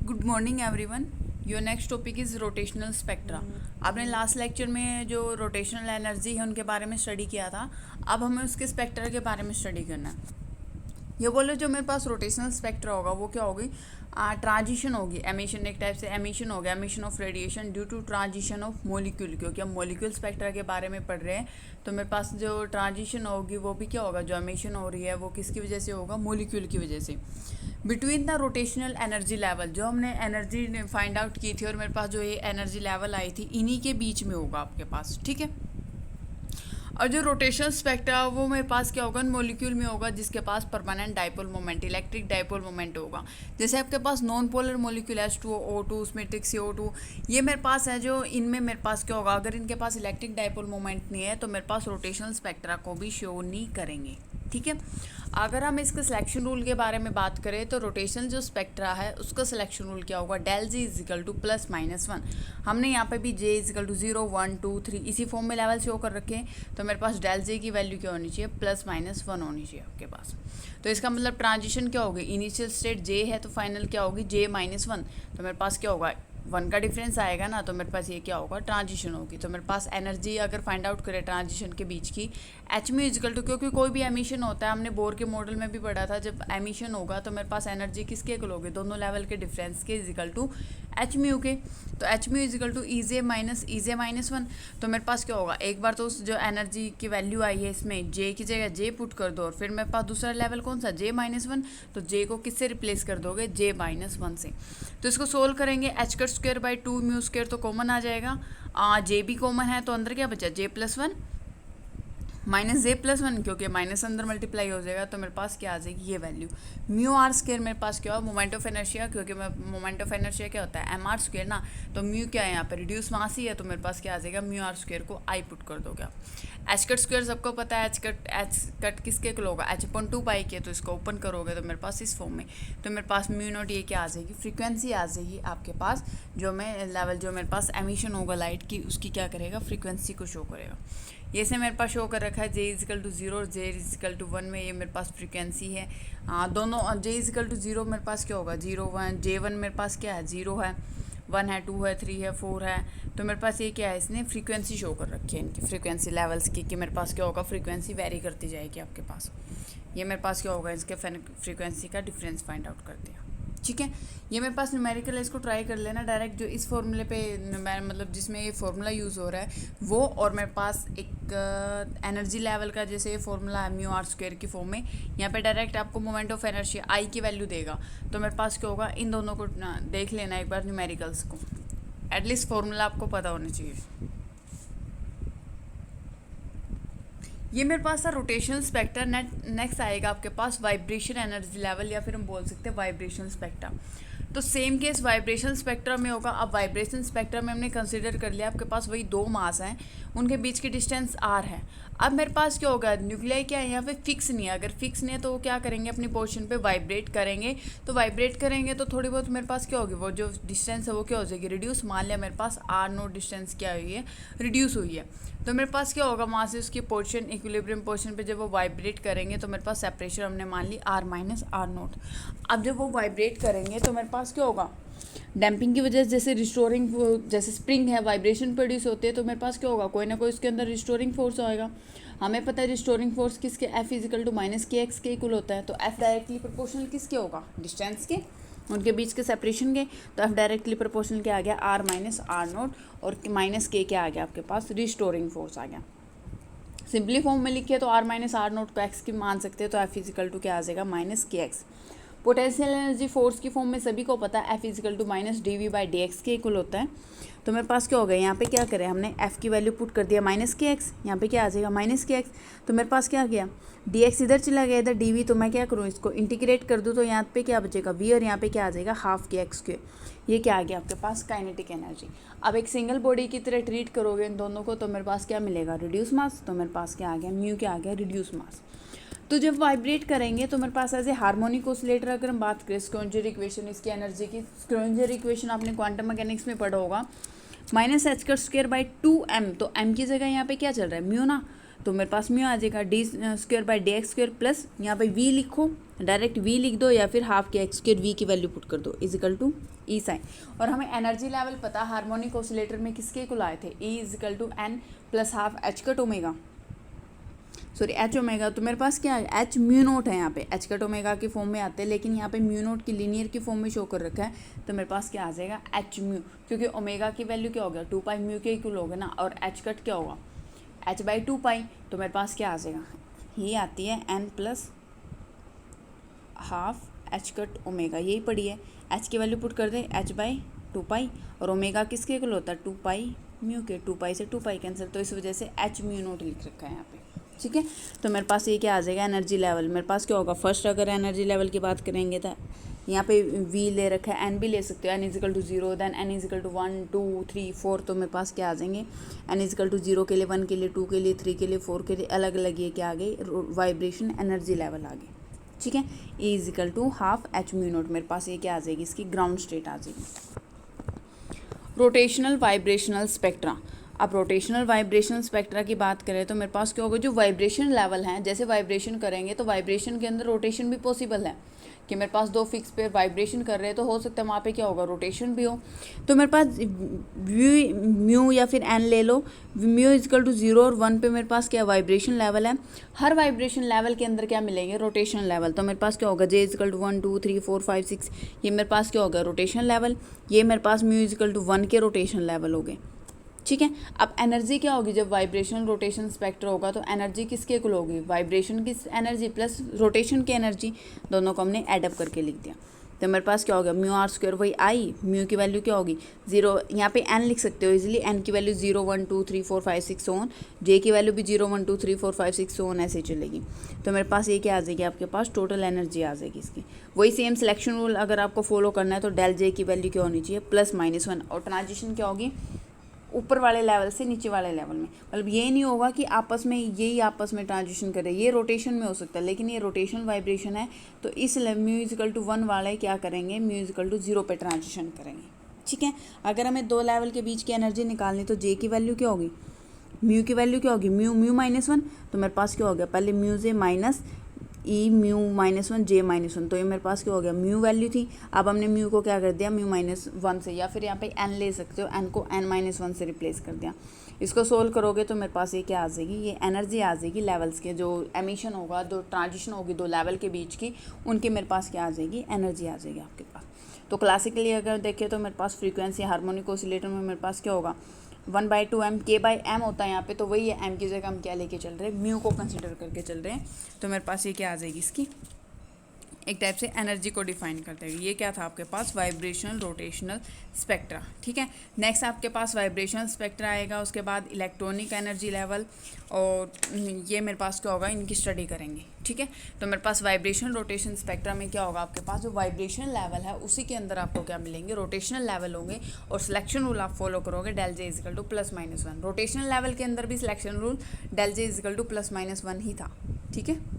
Good morning everyone. Your next topic is rotational spectra. आपने last lecture में जो rotational energy है उनके बारे में स्टडी किया था। अब हमें उसके स्पेक्ट्रा के बारे में स्टडी करना है। ये बोलो जो मेरे पास रोटेशनल स्पेक्ट्रा होगा वो क्या होगी, ट्रांजिशन होगी। एमिशन एक टाइप से एमिशन हो गया, emission of radiation due to transition of molecule. क्योंकि हम मॉलिक्यूल स्पेक्ट्रा के बारे में पढ़ रहे हैं तो मेरे पास जो ट्रांजिशन होगी वो भी क्या होगा, जो एमिशन हो रही है वो किसकी वजह से होगा, मॉलिक्यूल की वजह से। Between the rotational energy level, जो हमने एनर्जी फाइंड आउट की थी और मेरे पास जो ये एनर्जी लेवल आई थी इन्हीं के बीच में होगा आपके पास, ठीक है। और जो रोटेशनल स्पेक्ट्रा वो मेरे पास क्या होगा, मॉलिक्यूल में होगा जिसके पास permanent dipole moment, electric dipole moment होगा। जैसे आपके पास non polar molecule H2O, O2, symmetric CO2, ये मेरे पास है। जो इनमें मेरे पास क्या होगा, अगर इनके पास इलेक्ट्रिक डाइपोल मोमेंट नहीं है तो मेरे पास रोटेशनल स्पेक्ट्रा को भी शो नहीं करेंगे, ठीक है। अगर हम इसके सिलेक्शन रूल के बारे में बात करें तो रोटेशनल जो स्पेक्ट्रा है उसका सिलेक्शन रूल क्या होगा, डेल जी इजिकल टू +-1। हमने यहाँ पे भी J इजिकल टू 0, 1, 2, 3 इसी फॉर्म में लेवल शो कर रखे हैं। तो मेरे पास डेल J की वैल्यू क्या होनी चाहिए, +-1 होनी चाहिए आपके पास। तो इसका मतलब ट्रांजिशन क्या होगी, इनिशियल स्टेट J है तो फाइनल क्या होगी J-1। तो मेरे पास क्या होगा, 1 का डिफरेंस आएगा ना, तो मेरे पास ये क्या होगा, ट्रांजिशन होगी। तो मेरे पास एनर्जी अगर फाइंड आउट करें ट्रांजिशन के बीच की, एच म्यू इजिकल टू, क्योंकि कोई भी एमिशन होता है, हमने बोर के मॉडल में भी पढ़ा था, जब एमिशन होगा तो मेरे पास एनर्जी किसके इक्वल होगी, दोनों लेवल के डिफरेंस के इजिकल टू एच म्यू के। तो H mu is equal to EJ-1। तो मेरे पास क्या होगा, एक बार तो उस जो एनर्जी की वैल्यू आई है इसमें J की जगह J पुट कर दो और फिर मेरे पास दूसरा लेवल कौन सा, J-1। तो J को किससे रिप्लेस कर दोगे, J-1 से। तो इसको सोल्व करेंगे, h²/2 μ² तो कॉमन आ जाएगा, J भी कॉमन है तो अंदर क्या बचा, J+1 -J+1, क्योंकि माइनस अंदर मल्टीप्लाई हो जाएगा तो मेरे पास क्या आ जाएगी, ये वैल्यू μr² मेरे पास क्या हो, मोमेंट ऑफ इनर्शिया, क्योंकि मोमेंट ऑफ इनर्शिया क्या होता है, mr² ना। तो म्यू क्या है यहाँ पे, रिड्यूस मास ही है, तो मेरे पास क्या आ जाएगा, μr² को I पुट कर दोगे आप। h² सबको पता है, h किसके इक्वल होगा, h/2 के। तो इसको ओपन करोगे तो मेरे पास इस फॉर्म में, तो मेरे पास μ0 ये क्या आ जाएगी, फ्रीक्वेंसी आ जाएगी आपके पास। जो मैं लेवल जो मेरे पास एमिशन होगा लाइट की उसकी क्या करेगा, फ्रीक्वेंसी को शो करेगा। ये से मेरे पास शो कर रखा है J इजिकल टू 0 और J इजिकल टू 1 में, ये मेरे पास फ्रीक्वेंसी है। दोनों J इजिकल टू 0 मेरे पास क्या होगा, 0, 1, J1 मेरे पास क्या है, 0 है, 1 है, 2 है, 3 है, 4 है। तो मेरे पास ये क्या है, इसने फ्रीक्वेंसी शो कर रखी है इनकी फ्रीक्वेंसी लेवल्स की, कि मेरे पास क्या होगा, फ्रीक्वेंसी वेरी करती जाएगी आपके पास। ये मेरे पास क्या होगा, इसके फ्रीक्वेंसी का डिफरेंस फाइंड आउट करते हैं, ठीक है। ये मेरे पास न्यूमेरिकल है, इसको ट्राई कर लेना डायरेक्ट, जो इस फॉर्मूले पे मतलब जिसमें ये फॉर्मूला यूज़ हो रहा है वो, और मेरे पास एक एनर्जी लेवल का जैसे ये फॉर्मूला है μr² की फॉर्म में, यहाँ पे डायरेक्ट आपको मोमेंट ऑफ एनर्जी I की वैल्यू देगा। तो मेरे पास क्या होगा, इन दोनों को देख लेना एक बार न्यूमेरिकल्स को, एटलीस्ट फॉर्मूला आपको पता होना चाहिए। ये मेरे पास था रोटेशनल स्पेक्ट्रा। नेक्स्ट आएगा आपके पास वाइब्रेशन एनर्जी लेवल, या फिर हम बोल सकते हैं वाइब्रेशनल स्पेक्ट्रा। तो सेम केस वाइब्रेशन स्पेक्ट्रा में होगा। अब वाइब्रेशन स्पेक्ट्रा में हमने कंसीडर कर लिया आपके पास वही दो मास हैं, उनके बीच की डिस्टेंस r है। अब मेरे पास क्या होगा, न्यूक्लियाई क्या है यहाँ पे, फिक्स नहीं है। अगर फिक्स नहीं है तो वो क्या करेंगे, अपनी पोजीशन पे वाइब्रेट करेंगे। तो वाइब्रेट करेंगे तो थोड़ी बहुत मेरे पास क्या होगी, वो जो डिस्टेंस है वो क्या हो जाएगी, रिड्यूस। मान लिया मेरे पास r0 डिस्टेंस क्या हुई है, रिड्यूस हुई है। तो मेरे पास क्या होगा, वहाँ से उसकी पोजीशन इक्विलिब्रियम पोजीशन पे जब वो वाइब्रेट करेंगे तो मेरे पास सेपरेशन हमने मान ली r-r0। अब जब वो वाइब्रेट करेंगे तो मेरे पास क्या होगा, डैम्पिंग की वजह से जैसे रिस्टोरिंग, जैसे स्प्रिंग है, वाइब्रेशन प्रोड्यूस होते हैं, तो मेरे पास क्या होगा, कोई ना कोई उसके अंदर रिस्टोरिंग फोर्स आएगा। हमें पता है रिस्टोरिंग फोर्स किसके, F इजिकल टू -kx के इक्वल होता है। तो F डायरेक्टली प्रोपोर्शनल किसके होगा, डिस्टेंस के, उनके बीच के सेपरेशन के। तो F डायरेक्टली प्रोपोर्शनल क्या आ गया, r-r0, और -k क्या आ गया आपके पास, रिस्टोरिंग फोर्स आ गया। सिंपली फॉर्म में लिखिए तो r-r0 को x की मान सकते हैं, तो F इजिकल टू क्या आ जाएगा, -kx। पोटेंशियल एनर्जी फोर्स की फॉर्म में सभी को पता है F इजिकल टू -dV/dx के इक्वल होता है। तो मेरे पास क्या हो गया, यहाँ पे क्या करें, हमने F की वैल्यू पुट कर दिया -kx, यहाँ पे क्या आ जाएगा -kx। तो मेरे पास क्या गया, dx इधर चला गया, इधर dv। तो मैं क्या करूँ, इसको इंटीग्रेट कर दूँ तो यहाँ पे क्या बचेगा, v, और यहाँ पे क्या आ जाएगा, ½ ये क्या आ गया आपके पास, काइनेटिक एनर्जी। अब एक सिंगल बॉडी की तरह ट्रीट करोगे इन दोनों को तो मेरे पास क्या मिलेगा, रिड्यूस मास। तो मेरे पास क्या आ गया, म्यू क्या आ गया, रिड्यूस मास। तो जब वाइब्रेट करेंगे तो मेरे पास एज ए हार्मोनिक ऑसिलेटर अगर हम बात करें, स्क्रोडिंगर इक्वेशन इसकी एनर्जी की, स्क्रोडिंगर इक्वेशन आपने क्वांटम मैकेनिक्स में पढ़ा होगा, -h²/2m। तो m की जगह यहाँ पे क्या चल रहा है, म्यू ना। तो मेरे पास म्यू आ जाएगा D square by D x square plus यहाँ पे वी लिखो, डायरेक्ट वी लिख दो या फिर हाफ के एक्स स्क्वायर वी की वैल्यू पुट कर दो इजिकल टू ई साइन। और हमें एनर्जी लेवल पता हार्मोनिक ऑसिलेटर में किसके को लाए थे, E equal to n plus half h cut omega, sorry h omega. तो मेरे पास क्या है, एच म्यू नोट है, यहाँ पे एच कट ओमेगा की फॉर्म में आते हैं लेकिन यहाँ पे म्यू नोट की लीनियर की फॉर्म में शो कर रखा है। तो मेरे पास क्या आ जाएगा एच म्यू, क्योंकि ओमेगा की वैल्यू क्या हो गया 2 पाई म्यू के इक्वल होगा ना, और एच कट क्या होगा एच बाई 2 पाई। तो मेरे पास क्या आ जाएगा, ये आती है n plus half h cut omega, यही पड़ी है। एच की वैल्यू पुट कर दे एच बाई 2 पाई, और ओमेगा किसके इक्वल होता है 2 पाई म्यू के, 2 पाई से 2 पाई कैंसिल, तो इस वजह से एच म्यू नोट लिख रखा है यहाँ पे, ठीक है। तो मेरे पास ये क्या आ जाएगा एनर्जी लेवल, मेरे पास क्या होगा फर्स्ट अगर एनर्जी लेवल की बात करेंगे तो यहाँ पे वी ले रखा है, एन भी ले सकते हो, n equal to 0, then n equal to 1 2 3 4। तो मेरे पास क्या आ जाएंगे एन इजिकल टू 0 के लिए, 1 के लिए, 2 के लिए, 3 के लिए, 4 के लिए, अलग अलग ये क्या आ गई वाइब्रेशन एनर्जी लेवल आ गई, ठीक है। A equal to half h mu naught, मेरे पास ये क्या आ जाएगी इसकी ग्राउंड स्टेट आ जाएगी। रोटेशनल वाइब्रेशनल स्पेक्ट्रा, अब रोटेशनल वाइब्रेशनल स्पेक्ट्रा की बात करें तो मेरे पास क्या होगा, जो वाइब्रेशन लेवल हैं, जैसे वाइब्रेशन करेंगे तो वाइब्रेशन के अंदर रोटेशन भी पॉसिबल है, कि मेरे पास दो फिक्स पे वाइब्रेशन कर रहे हैं तो हो सकता है वहाँ पे क्या होगा रोटेशन भी हो। तो मेरे पास म्यू या फिर एन ले लो, म्यू इजकल टू 0 और 1 पे मेरे पास क्या वाइब्रेशन लेवल है, हर वाइब्रेशन लेवल के अंदर क्या मिलेंगे रोटेशन लेवल। तो मेरे पास क्या होगा जे इजकल टू 1 2 3 4 5 6, ये मेरे पास क्या होगा रोटेशन लेवल, ये मेरे पास म्यू इजकल टू 1 के रोटेशन लेवल हो गए, ठीक है। अब एनर्जी क्या होगी, जब वाइब्रेशन रोटेशन स्पेक्ट्रा होगा तो एनर्जी किसके इक्वल होगी, वाइब्रेशन की एनर्जी प्लस रोटेशन की एनर्जी, दोनों को हमने एडअप करके लिख दिया। तो मेरे पास क्या होगा म्यू आर स्क्वायर वही आई, म्यू की वैल्यू क्या होगी 0, यहाँ पे एन लिख सकते हो इजीली, एन की वैल्यू 0 1 2 3 4 5 6 ऑन, जे की वैल्यू भी 0 1 2 3 4 5 6 ऑन ऐसे चलेगी। तो मेरे पास ये क्या आ जाएगी, आपके पास टोटल एनर्जी आ जाएगी इसकी। वही सेम सिलेक्शन रूल अगर आपको फॉलो करना है तो डेल जे की वैल्यू क्या होनी चाहिए +-1, और ट्रांजिशन क्या होगी ऊपर वाले लेवल से नीचे वाले लेवल में, मतलब ये नहीं होगा कि आपस में यही आपस में ट्रांजिशन करे, ये रोटेशन में हो सकता है लेकिन ये रोटेशन वाइब्रेशन है तो इस म्यू इजिकल टू 1 वाले क्या करेंगे म्यू इजिकल टू 0 पे ट्रांजिशन करेंगे, ठीक है। अगर हमें दो लेवल के बीच की एनर्जी निकालनी तो जे की वैल्यू क्या होगी, म्यू की वैल्यू क्या होगी म्यू -1, तो मेरे पास क्या हो गया पहले म्यू जे माइनस ई म्यू -1 जे -1, तो ये मेरे पास क्या हो गया म्यू वैल्यू थी, अब हमने म्यू को क्या कर दिया म्यू -1 से, या फिर यहाँ पे एन ले सकते हो, एन को n-1 से रिप्लेस कर दिया। इसको सोल्व करोगे तो मेरे पास ये क्या आ जाएगी, ये एनर्जी आ जाएगी लेवल्स के, जो एमिशन होगा जो ट्रांजिशन होगी दो लेवल के बीच की, उनकी मेरे पास क्या आ जाएगी एनर्जी आ जाएगी आपके पास। तो क्लासिकली अगर देखें तो मेरे पास फ्रीक्वेंसी हार्मोनिक ऑसिलेटर में मेरे पास क्या होगा 1/2m k/m होता है यहाँ पे, तो वही है m की जगह हम क्या लेके चल रहे हैं म्यू को कंसिडर करके चल रहे हैं। तो मेरे पास ये क्या आ जाएगी इसकी एक टाइप से एनर्जी को डिफाइन करते हैं। ये क्या था आपके पास वाइब्रेशनल रोटेशनल स्पेक्ट्रा, ठीक है। नेक्स्ट आपके पास वाइब्रेशनल स्पेक्ट्रा आएगा, उसके बाद इलेक्ट्रॉनिक एनर्जी लेवल, और ये मेरे पास क्या होगा इनकी स्टडी करेंगे, ठीक है। तो मेरे पास वाइब्रेशनल रोटेशन स्पेक्ट्रा में क्या होगा आपके पास जो वाइब्रेशनल लेवल है उसी के अंदर आपको क्या मिलेंगे रोटेशनल लेवल होंगे, और सिलेक्शन रूल आप फॉलो करोगे del J equal to +-1। Rotational level के अंदर भी selection rule del J equal to +-1 ही था, ठीक है।